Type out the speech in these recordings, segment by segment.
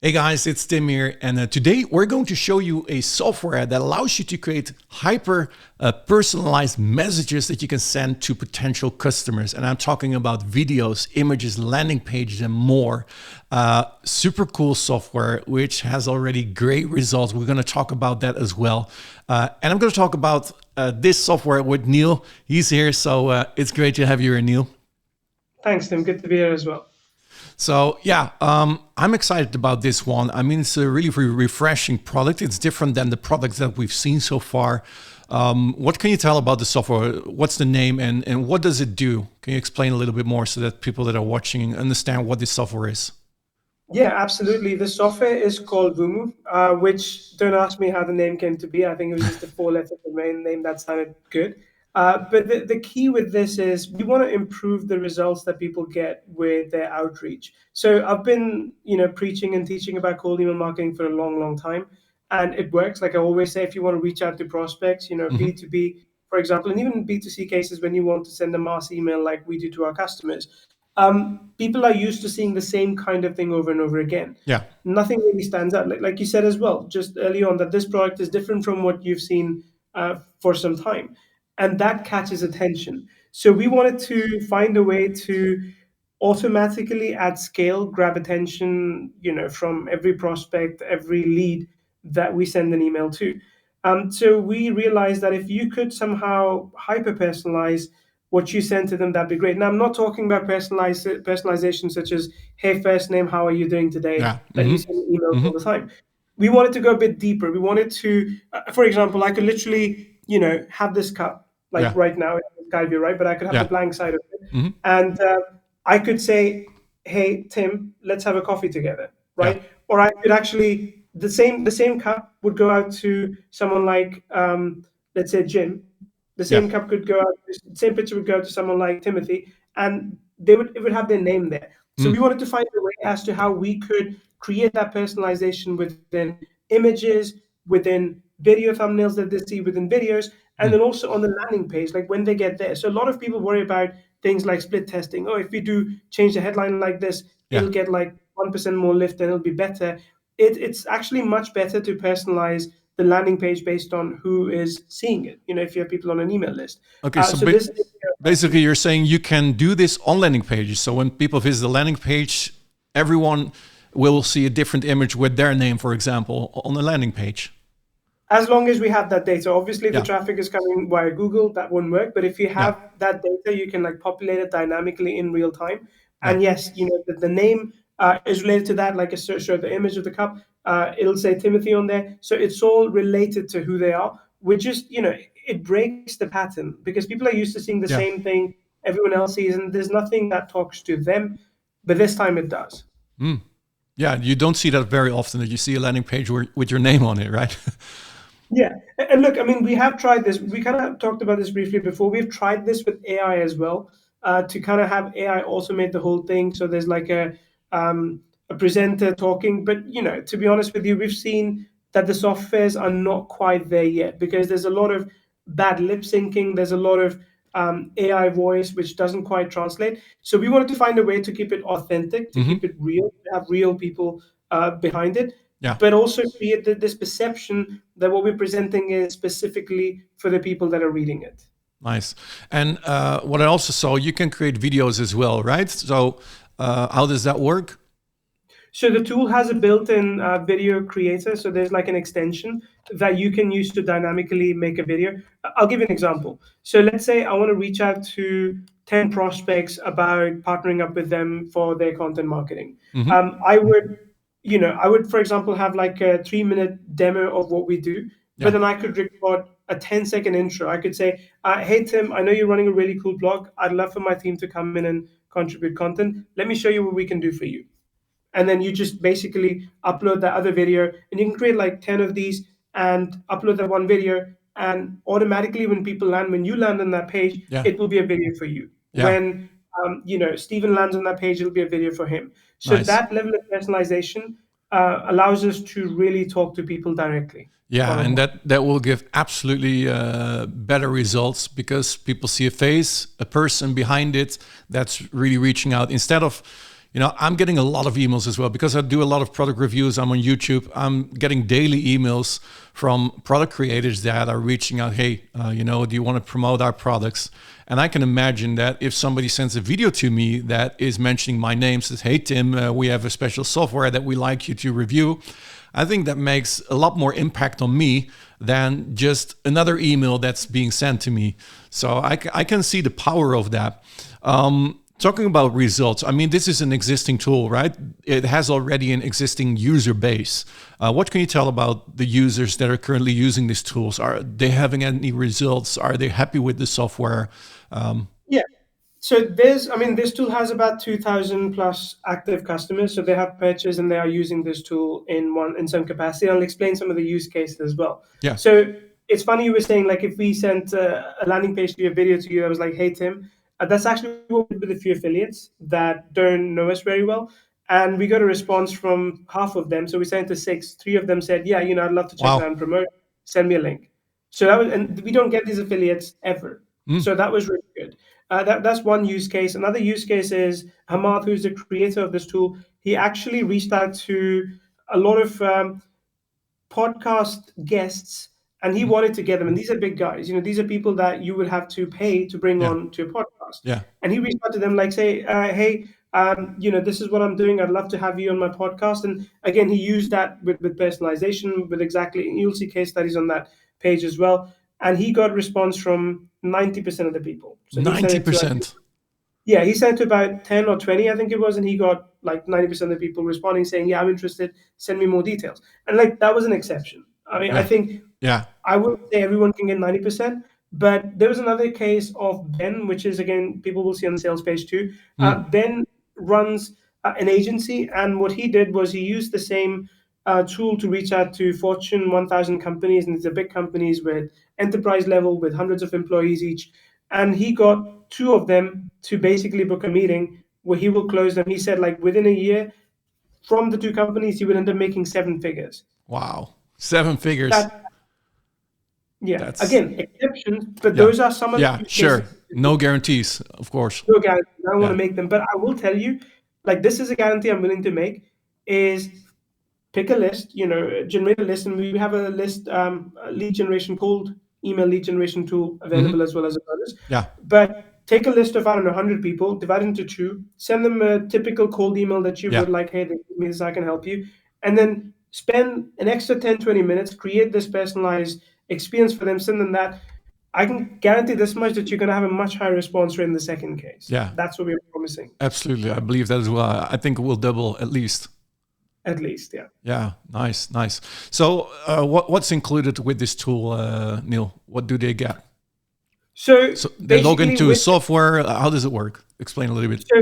Hey guys, it's Tim here, and today we're going to show you a software that allows you to create hyper personalized messages that you can send to potential customers. And I'm talking about videos, images, landing pages, and more. Super cool software, which has already great results. We're going to talk about that as well. And I'm going to talk about this software with Neil. He's here, so it's great to have you here, Neil. Thanks, Tim. Good to be here as well. So yeah, I'm excited about this one. I mean, it's a really refreshing product. It's different than the products that we've seen so far. What can you tell about the software? What's the name and what does it do? Can you explain a little bit more so that people that are watching understand what this software is? Yeah, absolutely. The software is called Vumu, which don't ask me how the name came to be. I think it was just a four-letter domain name that sounded good. But the key with this is we want to improve the results that people get with their outreach. So I've been, preaching and teaching about cold email marketing for a long, long time, and it works. Like I always say, if you want to reach out to prospects, Hmm. B2B, for example, and even B2C cases when you want to send a mass email like we do to our customers, people are used to seeing the same kind of thing over and over again. Yeah. Nothing really stands out. Like you said as well, just early on, that this product is different from what you've seen for some time, and that catches attention. So we wanted to find a way to automatically at scale grab attention, from every prospect, every lead that we send an email to. So we realized that if you could somehow hyper personalize what you send to them, that'd be great. Now, I'm not talking about personalization such as, hey, first name, how are you doing today, Yeah. that Hmm. you send emails Hmm. all the time. We wanted to go a bit deeper. We wanted to, for example, I could literally, have this cup, like Yeah. right now, it's Skyview, right? But I could have the Yeah. blank side of it. Hmm. And I could say, hey, Tim, let's have a coffee together, Yeah. right? Or I could actually, the same cup would go out to someone like, let's say, Jim. The Yeah. same cup could go out, the same picture would go to someone like Timothy, and it would have their name there. So Mm. we wanted to find a way as to how we could create that personalization within images, within video thumbnails that they see within videos, and Mm. then also on the landing page, like when they get there. So a lot of people worry about things like split testing. Oh, if we do change the headline like this, Yeah. it'll get like 1% more lift and it'll be better. It's actually much better to personalize the landing page based on who is seeing it. If you have people on an email list. Okay. So So this, basically, you're saying you can do this on landing pages. So when people visit the landing page, everyone will see a different image with their name, for example, on the landing page. as long as we have that data, obviously if the Yeah. traffic is coming via Google, that won't work. But if you Yeah. have that data, you can like populate it dynamically in real time. Yeah. And yes, the name is related to that. Like show the image of the cup, it'll say Timothy on there. So it's all related to who they are. Which just it breaks the pattern because people are used to seeing the Yeah. same thing everyone else sees, and there's nothing that talks to them. But this time it does. Mm. Yeah. You don't see that very often that you see a landing page with your name on it, right? Yeah, and look, I mean, we have tried this. We kind of talked about this briefly before. We've tried this with AI as well, to kind of have AI automate the whole thing. So there's like a presenter talking, but to be honest with you, we've seen that the softwares are not quite there yet because there's a lot of bad lip syncing. There's a lot of AI voice which doesn't quite translate. So we wanted to find a way to keep it authentic, to Hmm. keep it real, to have real people behind it, Yeah. but also create this perception that what we're presenting is specifically for the people that are reading it. Nice. And what I also saw, you can create videos as well, right? So how does that work? So the tool has a built-in video creator. So there's like an extension that you can use to dynamically make a video. I'll give you an example. So let's say I want to reach out to 10 prospects about partnering up with them for their content marketing. Hmm. I would, for example, have like a 3-minute demo of what we do, but Yeah. then I could record a 10-second intro. I could say, hey, Tim, I know you're running a really cool blog. I'd love for my team to come in and contribute content. Let me show you what we can do for you, and then you just basically upload that other video, and you can create like 10 of these and upload that one video, and automatically when you land on that page, Yeah. it will be a video for you. Yeah. When Stephen lands on that page, it'll be a video for him. So Nice. that level of personalization allows us to really talk to people directly, Yeah, one on and one. that will give absolutely better results because people see a face, a person behind it that's really reaching out instead of, I'm getting a lot of emails as well because I do a lot of product reviews. I'm on YouTube. I'm getting daily emails from product creators that are reaching out. Hey, do you want to promote our products? And I can imagine that if somebody sends a video to me that is mentioning my name, says, hey, Tim, we have a special software that we like you to review. I think that makes a lot more impact on me than just another email that's being sent to me. So I can see the power of that. Talking about results, I mean, this is an existing tool, right? It has already an existing user base. What can you tell about the users that are currently using these tools? Are they having any results? Are they happy with the software? Yeah. So this tool has about 2,000 plus active customers. So they have purchased and they are using this tool in some capacity. I'll explain some of the use cases as well. Yeah. So it's funny you were saying, like, if we sent a landing page to you, a video to you, I was like, hey, Tim, that's actually what we did with a few affiliates that don't know us very well. And we got a response from half of them. So we sent to 6. 3 of them said, yeah, I'd love to check Wow. it out and promote. Send me a link. So and we don't get these affiliates ever. So that was really good. That's one use case. Another use case is Hamad, who's the creator of this tool. He actually reached out to a lot of podcast guests, and he wanted to get them. And these are big guys. These are people that you would have to pay to bring Yeah. on to a podcast. Yeah. And he reached out to them, like, say, hey, this is what I'm doing. I'd love to have you on my podcast. And again, he used that with personalization, with exactly. You'll see case studies on that page as well. And he got response from 90% of the people. So 90%. Yeah, he sent to about 10 or 20, I think it was, and he got like 90% of the people responding saying, yeah, I'm interested, send me more details. And like, that was an exception. I mean, Yeah. I think I wouldn't say everyone can get 90%, but there was another case of Ben, which is, again, people will see on the sales page too. Ben runs an agency, and what he did was he used the same tool to reach out to Fortune 1000 companies, and these are big companies with enterprise level with hundreds of employees each. And he got 2 of them to basically book a meeting where he will close them. He said, like, within a year from the 2 companies, he would end up making 7 figures. Wow. 7 figures. Again, exceptions, but those are some of the use sure. cases. No guarantees, of course. No guarantees. I don't want to make them, but I will tell you, like, this is a guarantee I'm willing to make, is pick a list, generate a list, and we have a list, lead generation, cold email lead generation tool available as well as others. Yeah. But take a list of, I don't know, 100 people, divide into 2, send them a typical cold email that you would like, hey, this means I can help you. And then spend an extra 10, 20 minutes, create this personalized experience for them, send them that. I can guarantee this much, that you're going to have a much higher response rate in the second case. Yeah. That's what we're promising. Absolutely. I believe that as well. I think it will double at least. At least, yeah. Yeah, nice. So what's included with this tool, Neil? What do they get? So they log into a software. How does it work? Explain a little bit. So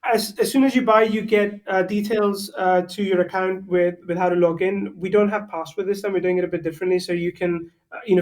as soon as you buy, you get details to your account with how to log in. We don't have password this time. We're doing it a bit differently, so you can,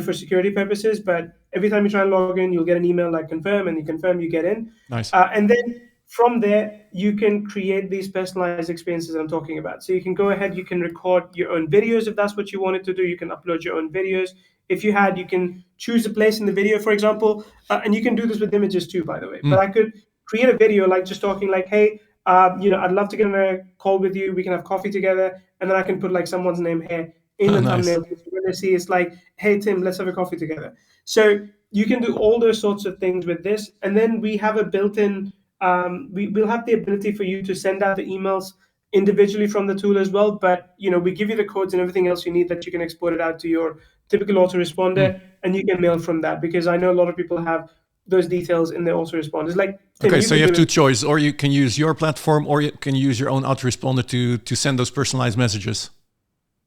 for security purposes. But every time you try and log in, you'll get an email like confirm, and you confirm, you get in. Nice. And then from there, you can create these personalized experiences I'm talking about. So you can go ahead, you can record your own videos if that's what you wanted to do. You can upload your own videos. If you can choose a place in the video, for example, and you can do this with images too, by the way. But I could create a video like just talking like, hey, I'd love to get on a call with you. We can have coffee together. And then I can put like someone's name here in the thumbnail. When they see, it's like, hey, Tim, let's have a coffee together. So you can do all those sorts of things with this. And then we have a built-in, we'll have the ability for you to send out the emails individually from the tool as well. But, we give you the codes and everything else you need that you can export it out to your typical autoresponder, and you can mail from that, because I know a lot of people have those details in their autoresponders. Like, Tim, okay, so you have 2 choices, or you can use your platform, or you can use your own autoresponder to send those personalized messages.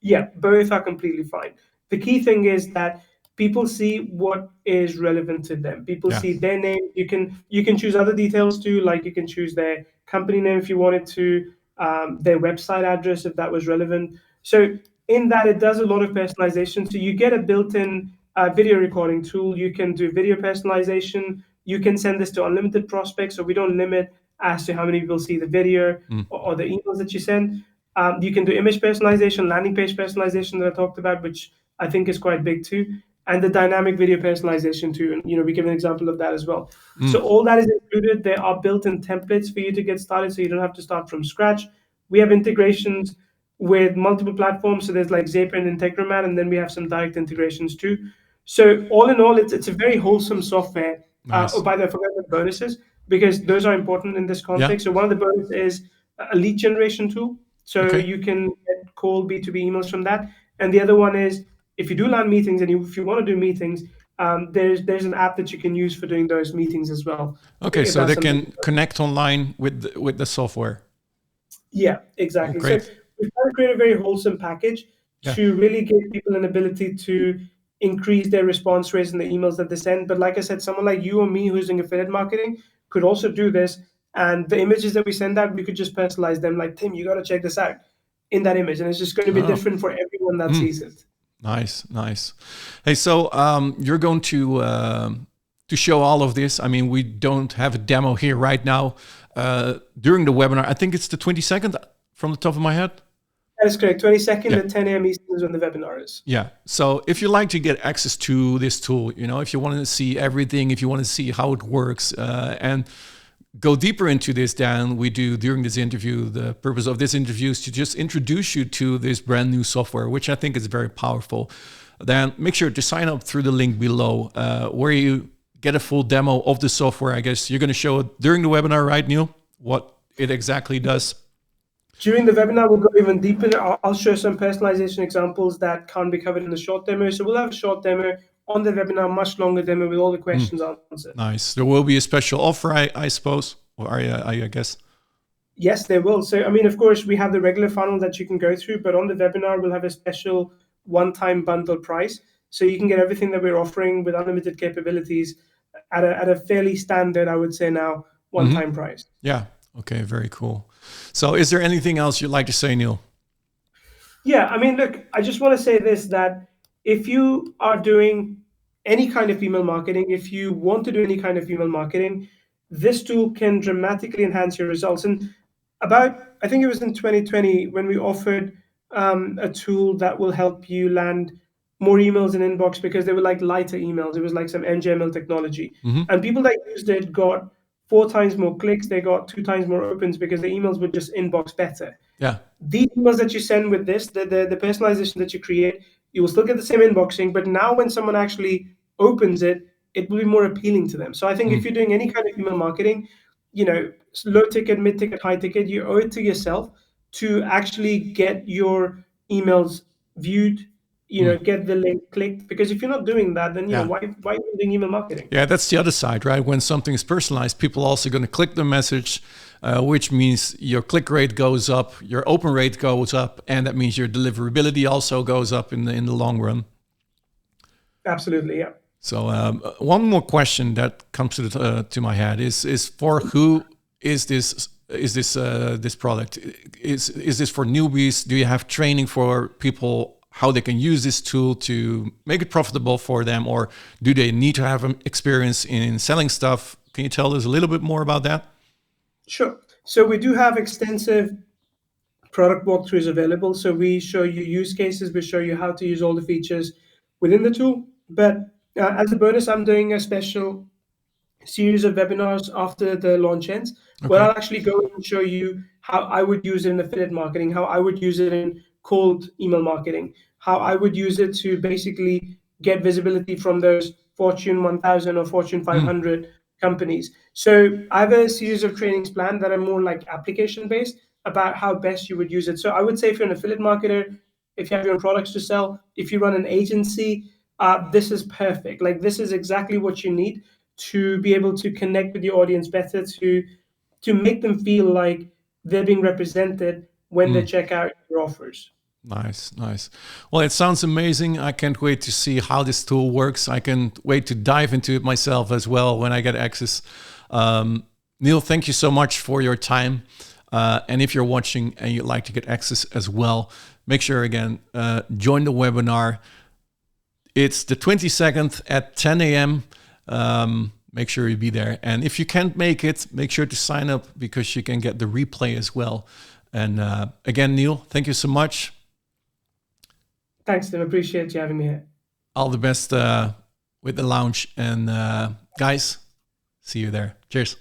Yeah, both are completely fine. The key thing is that people see what is relevant to them. People see their name. You can choose other details too, like you can choose their company name if you wanted to, their website address if that was relevant. So in that, it does a lot of personalization. So you get a built-in video recording tool. You can do video personalization. You can send this to unlimited prospects, so we don't limit as to how many people see the video or the emails that you send. You can do image personalization, landing page personalization that I talked about, which I think is quite big too. and the dynamic video personalization too. And we give an example of that as well. So all that is included. There are built-in templates for you to get started, so you don't have to start from scratch. We have integrations with multiple platforms. So there's like Zapier and Integromat, and then we have some direct integrations too. So all in all, it's a very wholesome software. Nice. Oh, by the way, I forgot the bonuses, because those are important in this Yeah. context. So one of the bonuses is a lead generation tool. So Okay. you can get cold B2B emails from that. And the other one is, if you do land meetings and if you want to do meetings, there's an app that you can use for doing those meetings as well. Okay. If So that's they something. can connect online with the software. Yeah, Oh, exactly. So great. we've tried to create a very wholesome package Yeah. to really give people an ability to increase their response rates in the emails that they send. But like I said, someone like you or me who's doing affiliate marketing could also do this. And the images that we send out, we could just personalize them. Like, Tim, you got to check this out in that image, and it's just going to be Oh. different for everyone that sees it. Nice, nice. Hey, so you're going to show all of this. I mean, we don't have a demo here right now. During the webinar, I think it's the 22nd from the top of my head. That is correct. 22nd Yeah. at 10 a.m. Eastern is when the webinar is. Yeah. So if you like to get access to this tool, if you want to see everything, if you want to see how it works, and go deeper into this than we do during this interview, the purpose of this interview is to just introduce you to this brand new software, which I think is very powerful. Then make sure to sign up through the link below, where you get a full demo of the software. I guess you're going to show it during the webinar, right, Neil? What it exactly does. During the webinar, we'll go even deeper. I'll show some personalization examples that can't be covered in the short demo. So we'll have a short demo on the webinar, much longer demo with all the questions answered. Nice. There will be a special offer, I suppose, or I guess. Yes, there will. So, I mean, of course, we have the regular funnel that you can go through, but on the webinar, we'll have a special one-time bundle price. So you can get everything that we're offering with unlimited capabilities at a fairly standard, I would say now, one-time price. Yeah. Okay. Very cool. So is there anything else you'd like to say, Neil? Yeah, I mean, look, I just want to say this, that if you are doing any kind of email marketing, if you want to do any kind of email marketing, this tool can dramatically enhance your results. And I think it was in 2020 when we offered a tool that will help you land more emails in inbox, because they were like lighter emails. It was like some NGML technology. And people that used it got 4 times more clicks. They got 2 times more opens because the emails would just inbox better. Yeah. These emails that you send with this, the personalization that you create, you will still get the same inboxing, but now when someone actually opens it, it will be more appealing to them. So I think if you're doing any kind of email marketing, low ticket, mid ticket, high ticket, you owe it to yourself to actually get your emails viewed, get the link clicked. Because if you're not doing that, then why are you doing email marketing? Yeah, that's the other side, right? When something is personalized, people are also going to click the message, which means your click rate goes up, your open rate goes up, and that means your deliverability also goes up in the long run. Absolutely, yeah. So one more question that comes to my head is for who is this product? Is this for newbies? Do you have training for people how they can use this tool to make it profitable for them, or do they need to have experience in selling stuff? Can you tell us a little bit more about that? Sure. So we do have extensive product walkthroughs available. So we show you use cases, we show you how to use all the features within the tool. But as a bonus, I'm doing a special series of webinars after the launch ends, where I'll actually go and show you how I would use it in affiliate marketing, how I would use it in cold email marketing, how I would use it to basically get visibility from those Fortune 1000 or Fortune 500 companies. So I have a series of trainings planned that are more like application based about how best you would use it. So I would say if you're an affiliate marketer, if you have your own products to sell, if you run an agency, this is perfect. Like, this is exactly what you need to be able to connect with your audience better, to make them feel like they're being represented when they check out your offers. Nice, nice. Well, it sounds amazing. I can't wait to see how this tool works. I can't wait to dive into it myself as well when I get access. Neil, thank you so much for your time. And if you're watching and you'd like to get access as well, make sure again, join the webinar. It's the 22nd at 10 a.m. Make sure you be there. And if you can't make it, make sure to sign up because you can get the replay as well. And again, Neil, thank you so much. Thanks, Tim. Appreciate you having me here. all the best with the launch. And guys, see you there. Cheers.